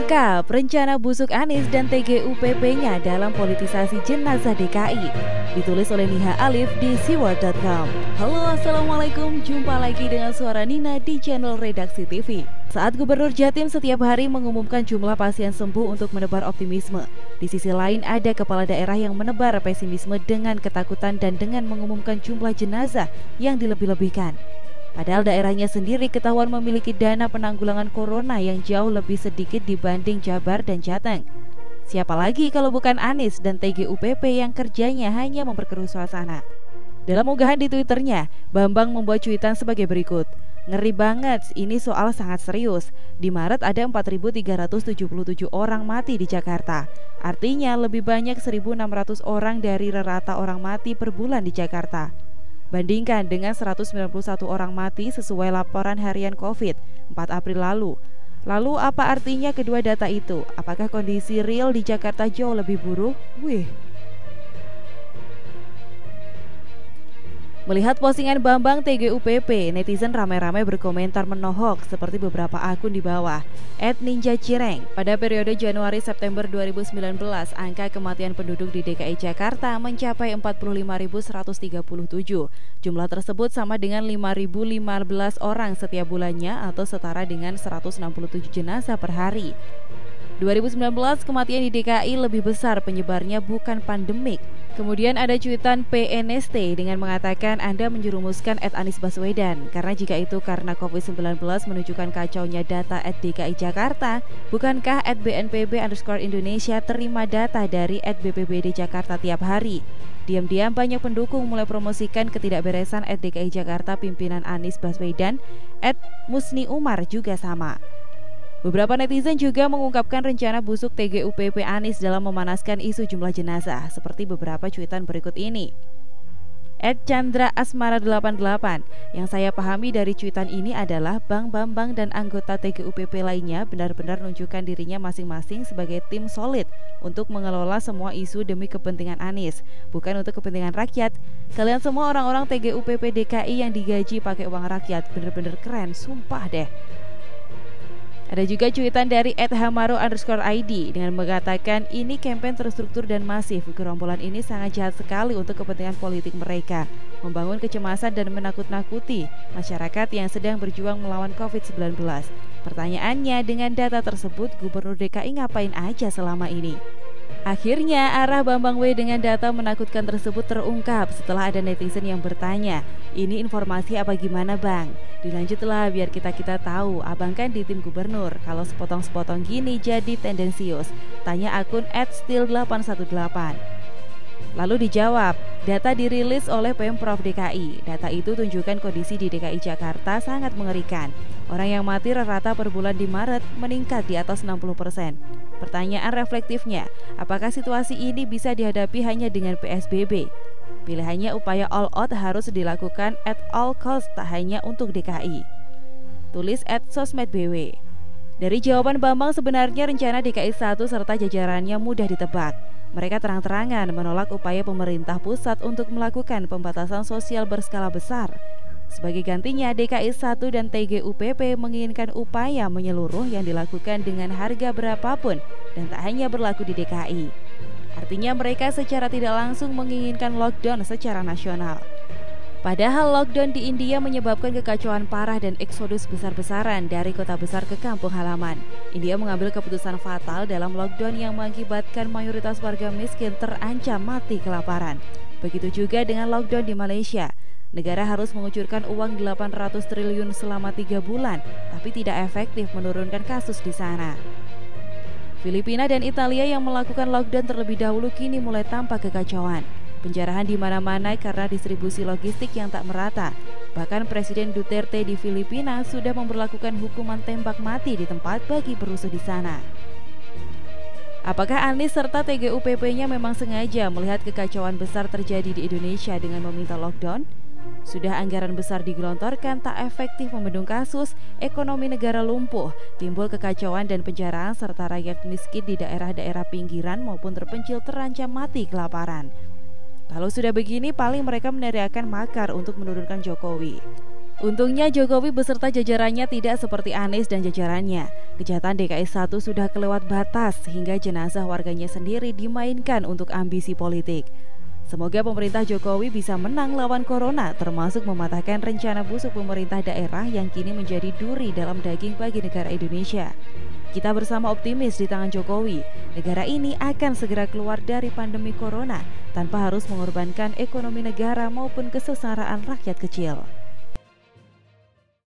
Terungkap rencana busuk Anies dan TGUPP-nya dalam politisasi jenazah DKI. Ditulis oleh Niha Alif di siwar.com. Halo, assalamualaikum. Jumpa lagi dengan suara Nina di channel Redaksi TV. Saat Gubernur Jatim setiap hari mengumumkan jumlah pasien sembuh untuk menebar optimisme, di sisi lain ada kepala daerah yang menebar pesimisme dengan ketakutan dan dengan mengumumkan jumlah jenazah yang dilebih-lebihkan. Padahal daerahnya sendiri ketahuan memiliki dana penanggulangan corona yang jauh lebih sedikit dibanding Jabar dan Jateng. Siapa lagi kalau bukan Anies dan TGUPP yang kerjanya hanya memperkeruh suasana. Dalam unggahan di Twitternya, Bambang membuat cuitan sebagai berikut. Ngeri banget, ini soal sangat serius. Di Maret ada 4.377 orang mati di Jakarta. Artinya lebih banyak 1.600 orang dari rata orang mati per bulan di Jakarta. Bandingkan dengan 191 orang mati sesuai laporan harian COVID 4 April lalu. Lalu apa artinya kedua data itu? Apakah kondisi real di Jakarta jauh lebih buruk? Melihat postingan Bambang TGUPP, netizen ramai-ramai berkomentar menohok seperti beberapa akun di bawah. @ninjacireng, pada periode Januari-September 2019, angka kematian penduduk di DKI Jakarta mencapai 45.137. Jumlah tersebut sama dengan 5.015 orang setiap bulannya atau setara dengan 167 jenazah per hari. 2019 kematian di DKI lebih besar penyebarnya bukan pandemik. Kemudian ada cuitan PNST dengan mengatakan Anda menjerumuskan @Anies Baswedan karena jika itu karena COVID-19 menunjukkan kacaunya data @DKI Jakarta, bukankah @BNPB_Indonesia terima data dari @BPBD Jakarta tiap hari? Diam-diam banyak pendukung mulai promosikan ketidakberesan @DKI Jakarta pimpinan Anies Baswedan. @Musni Umar juga sama. Beberapa netizen juga mengungkapkan rencana busuk TGUPP Anies dalam memanaskan isu jumlah jenazah, seperti beberapa cuitan berikut ini. @ChandraAsmara88, yang saya pahami dari cuitan ini adalah Bang Bambang dan anggota TGUPP lainnya benar-benar menunjukkan dirinya masing-masing sebagai tim solid untuk mengelola semua isu demi kepentingan Anies, bukan untuk kepentingan rakyat. Kalian semua orang-orang TGUPP DKI yang digaji pakai uang rakyat, benar-benar keren, sumpah deh. Ada juga cuitan dari @hamaro_id dengan mengatakan ini campaign terstruktur dan masif. Gerombolan ini sangat jahat sekali untuk kepentingan politik mereka, membangun kecemasan dan menakut-nakuti masyarakat yang sedang berjuang melawan COVID-19. Pertanyaannya, dengan data tersebut Gubernur DKI ngapain aja selama ini? Akhirnya arah Bambang W dengan data menakutkan tersebut terungkap setelah ada netizen yang bertanya, ini informasi apa gimana bang? Dilanjutlah biar kita tahu, abang kan di tim gubernur, kalau sepotong-sepotong gini jadi tendensius, tanya akun @still818. Lalu dijawab, data dirilis oleh Pemprov DKI. Data itu tunjukkan kondisi di DKI Jakarta sangat mengerikan. Orang yang mati rata-rata per bulan di Maret meningkat di atas 60%. Pertanyaan reflektifnya, apakah situasi ini bisa dihadapi hanya dengan PSBB? Pilihannya upaya all out harus dilakukan at all cost, tak hanya untuk DKI. Tulis @sosmedbw. Dari jawaban Bambang, sebenarnya rencana DKI 1 serta jajarannya mudah ditebak. Mereka terang-terangan menolak upaya pemerintah pusat untuk melakukan pembatasan sosial berskala besar. Sebagai gantinya, DKI 1 dan TGUPP menginginkan upaya menyeluruh yang dilakukan dengan harga berapapun dan tak hanya berlaku di DKI. Artinya mereka secara tidak langsung menginginkan lockdown secara nasional. Padahal lockdown di India menyebabkan kekacauan parah dan eksodus besar-besaran dari kota besar ke kampung halaman. India mengambil keputusan fatal dalam lockdown yang mengakibatkan mayoritas warga miskin terancam mati kelaparan. Begitu juga dengan lockdown di Malaysia. Negara harus mengucurkan uang 800 triliun selama 3 bulan, tapi tidak efektif menurunkan kasus di sana. Filipina dan Italia yang melakukan lockdown terlebih dahulu kini mulai tampak kekacauan. Penjarahan di mana-mana karena distribusi logistik yang tak merata. Bahkan Presiden Duterte di Filipina sudah memberlakukan hukuman tembak mati di tempat bagi perusuh di sana. Apakah Anies serta TGUPP-nya memang sengaja melihat kekacauan besar terjadi di Indonesia dengan meminta lockdown? Sudah anggaran besar digelontorkan tak efektif membendung kasus, ekonomi negara lumpuh, timbul kekacauan dan penjarahan serta rakyat miskin di daerah-daerah pinggiran maupun terpencil terancam mati kelaparan. Kalau sudah begini paling mereka meneriakan makar untuk menurunkan Jokowi. Untungnya Jokowi beserta jajarannya tidak seperti Anies dan jajarannya. Kejahatan DKI 1 sudah kelewat batas hingga jenazah warganya sendiri dimainkan untuk ambisi politik. Semoga pemerintah Jokowi bisa menang lawan corona, termasuk mematahkan rencana busuk pemerintah daerah yang kini menjadi duri dalam daging bagi negara Indonesia. Kita bersama optimis di tangan Jokowi, negara ini akan segera keluar dari pandemi corona tanpa harus mengorbankan ekonomi negara maupun kesengsaraan rakyat kecil.